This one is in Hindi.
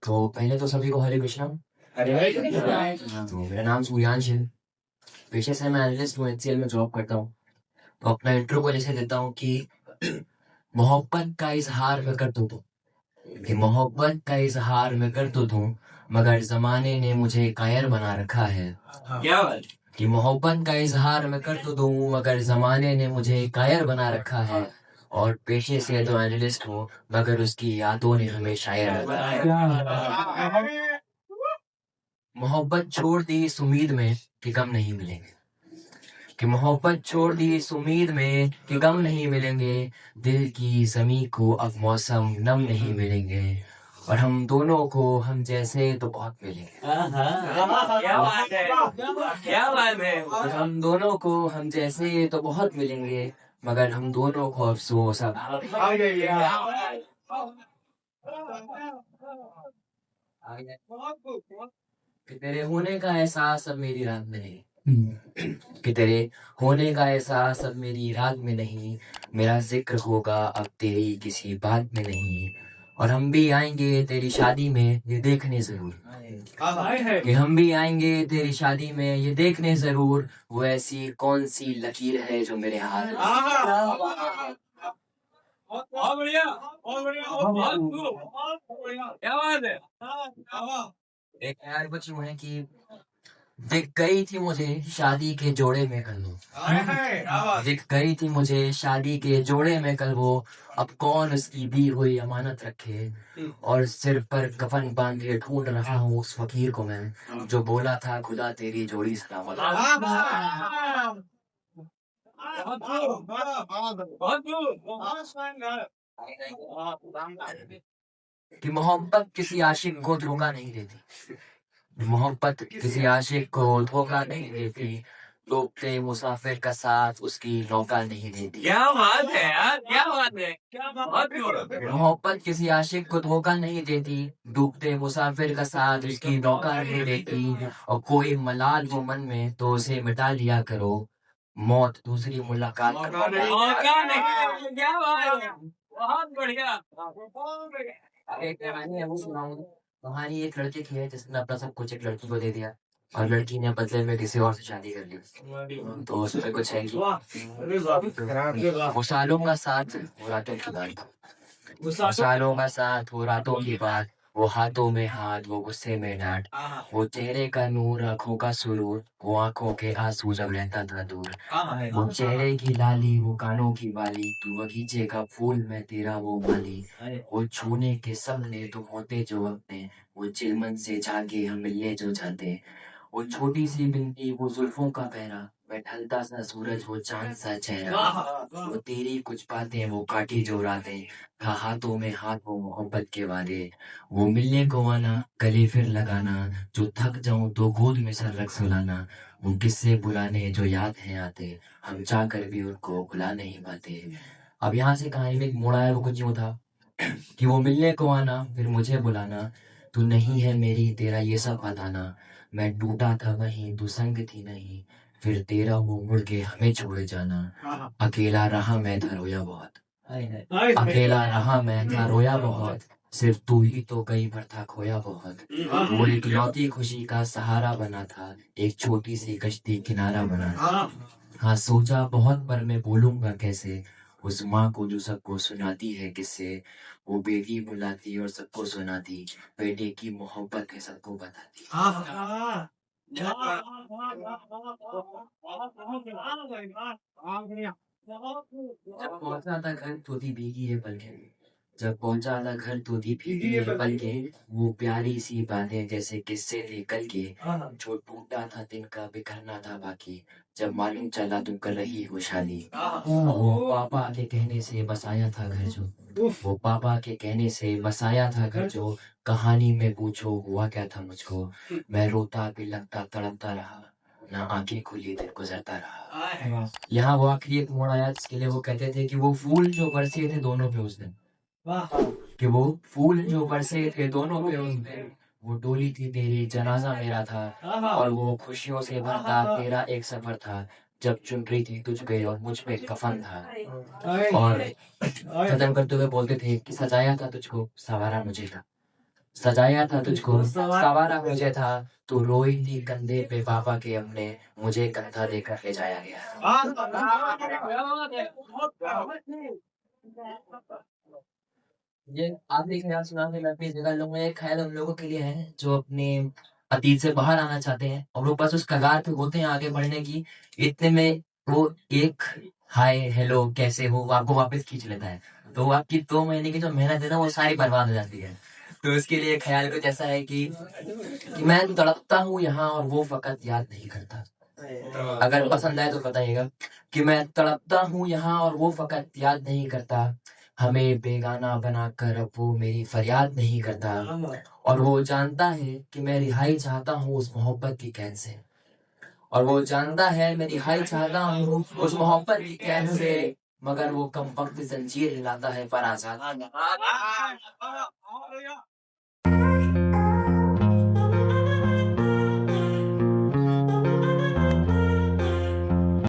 तो पहले तो सभी को हरे कृष्णा। तो मेरा नाम सूर्यांश है। पेशे से मैं एनालिस्ट हूँ, एचसीएल में जॉब करता हूँ। तो अपना इंट्रो को जैसे देता हूँ कि मोहब्बत का इजहार मैं कर तो दूँ, कि मोहब्बत का इजहार मैं कर तो दूँ, मगर जमाने ने मुझे कायर बना रखा है। क्या बात? कि मोहब्बत का इजहार मैं कर तो दूँ, मगर जमाने ने मुझे कायर बना रखा है। और पेशे से तो एनालिस्ट हूँ, मगर उसकी यादों ने हमें शायर बनाया। मोहब्बत छोड़ दी इस उम्मीद में कि गम नहीं मिलेंगे, कि मोहब्बत छोड़ दी इस उम्मीद में कि गम नहीं मिलेंगे। दिल की जमी को अब मौसम नम नहीं मिलेंगे, और हम दोनों को हम जैसे तो बहुत मिलेंगे। क्या बात है? क्या बात है? और हम दोनों को हम जैसे तो बहुत मिलेंगे, मगर हम दोनों को अफसोस अब कि तेरे होने का एहसास अब मेरी रात में नहीं, कि तेरे होने का एहसास अब मेरी रात में नहीं। मेरा जिक्र होगा अब तेरी किसी बात में नहीं, और हम भी आएंगे तेरी शादी में ये देखने जरूर, कि हम भी आएंगे तेरी शादी में ये देखने जरूर, वो ऐसी कौन सी लकीर है जो मेरे हाथ में। बहुत बढ़िया, बहुत बढ़िया, बहुत बढ़िया। क्या बात है? एक यार कुछ यूं है कि दिख गई थी मुझे शादी के जोड़े में कल वो, दिख गई थी मुझे शादी के जोड़े में कल वो, अब कौन उसकी दी हुई अमानत रखे, और सिर पर कफन बांधे ढूंढ रहा हूँ उस फकीर को मैं, जो बोला था खुदा तेरी जोड़ी सलामत। कि मोहब्बत किसी आशिक को धोखा नहीं देती, मोहब्बत किसी आशिक को धोखा नहीं देती, डूबते मुसाफिर का साथ उसकी नौका नहीं देती। क्या बात है यार? क्या बात है? क्या बात है? मोहब्बत किसी आशिक को धोखा नहीं देती, डूबते मुसाफिर का साथ उसकी नौका नहीं देती, और कोई मलाल हो मन में तो उसे मिटा लिया करो, मौत दूसरी मुलाकात का मौका नहीं। क्या बात है? बहुत बढ़िया, बहुत बढ़िया। एक कहानी है वो सुनाऊं। कहानी एक लड़के की है जिसने अपना सब कुछ एक लड़की को दे दिया, और लड़की ने बदले में किसी और से शादी कर ली। तो उसमें कुछ है कि वो सालों का साथ वो रातों की बात, वो सालों का साथ वो रातों की बात, वो हाथों में हाथ वो गुस्से में डांट, वो चेहरे का नूर आंखों का सुरूर, वो आंखों के आंसू जब रहता था दूर, वो चेहरे की लाली वो कानों की बाली, तू बगीचे का फूल मैं तेरा वो माली, वो छूने के सपने तुम होते जो अपने, वो चिलमन से जागे हम मिलने जो जाते, वो छोटी सी बिंदी वो जुल्फों का पहरा, मैं ढलता सा सूरज वो चांद सा चेहरा, वो तेरी कुछ बातें वो काटी जो रातें, था हाथों में हाथ वो मोहब्बत के वादे, वो मिलने को आना गले फिर लगाना, जो थक जाऊं तो गोद में सर रख सुलाना, वो किस्से बुलाने जो याद है आते, हम चाह कर भी उनको भुला नहीं पाते। अब यहाँ से कहानी में एक मोड़ आया, वो कुछ यूं था कि वो मिलने को आना फिर मुझे बुलाना, तू नहीं है मेरी तेरा ये सब बताना, मैं टूटा था वहीं तू संग थी नहीं, फिर तेरा वो मुड़ के हमें छोड़ जाना, अकेला रहा मैं था रोया बहुत, अकेला रहा मैं था रोया बहुत, सिर्फ तू ही तो कई बार था खोया बहुत, वो एक लौती खुशी का सहारा बना था, एक छोटी सी कश्ती किनारा बना था। हाँ सोचा बहुत पर मैं बोलूंगा कैसे, उस माँ को जो सबको सुनाती है किससे, वो बेटी बुलाती और सबको सुनाती, बेटे की मोहब्बत है सबको बताती। जब पहुंचा था घर तो थी भीगी है पलकें, जब पहुंचा था घर तो थी भीगी है पलकें, वो प्यारी सी बातें जैसे किस्से थे कल के, जो टूटा था दिन का बिखरना था बाकी, जब मालूम चला तुम कर रही हो शादी, वो पापा के कहने से बसाया था घर जो, वो पापा के कहने से बसाया था घर जो, कहानी में पूछो हुआ क्या था मुझको, मैं रोता भी लगता तड़पता रहा, ना आंखें खुली दिन गुजरता रहा। यहाँ वो आखिरी एक मोड़ आया जिसके लिए वो कहते थे कि वो फूल जो बरसे थे दोनों पे उस दिन, कि वो फूल जो बरसे थे दोनों पे उस दिन, वो डोली थी तेरी जनाजा मेरा था, और वो खुशियों से भरता तेरा एक सफर था, जब चुन रही थी तुझ पे और मुझ पे कफन था, और खत्म करते हुए बोलते थे कि सजाया था तुझको सवारा मुझे था। सजाया था तुझको सवारा मुझे था, तू रोई थी कंधे पे पापा के अपने, मुझे कंधा देकर ले जाया गया। ये आखिरी ख्याल सुना के मैं अपनी जगह लूंगा। ये ख्याल उन लोगों के लिए है जो अपने अतीत से बाहर आना चाहते हैं और वो बस उस कगार पे होते हैं आगे बढ़ने की। इतने में वो एक हाय हेलो कैसे हो वो आपको वापस खींच लेता है। तो वो आपकी 2 महीने की जो मेहनत है ना वो सारी बर्बाद हो जाती है। तो उसके लिए ख्याल कुछ ऐसा है कि मैं तड़पता हूँ यहाँ और वो फकत याद नहीं करता। अगर पसंद आए तो बताइएगा कि मैं तड़पता हूँ यहाँ और वो फकत याद नहीं करता। हमें बेगाना बनाकर अब वो मेरी फरियाद नहीं करता। और वो जानता है कि मैं रिहाई चाहता हूँ उस मोहब्बत की कैद से। और वो जानता है मैं रिहाई चाहता हूँ उस मोहब्बत की कैद से। मगर वो कम वक्त जंजीर हिलाता है पर आजाद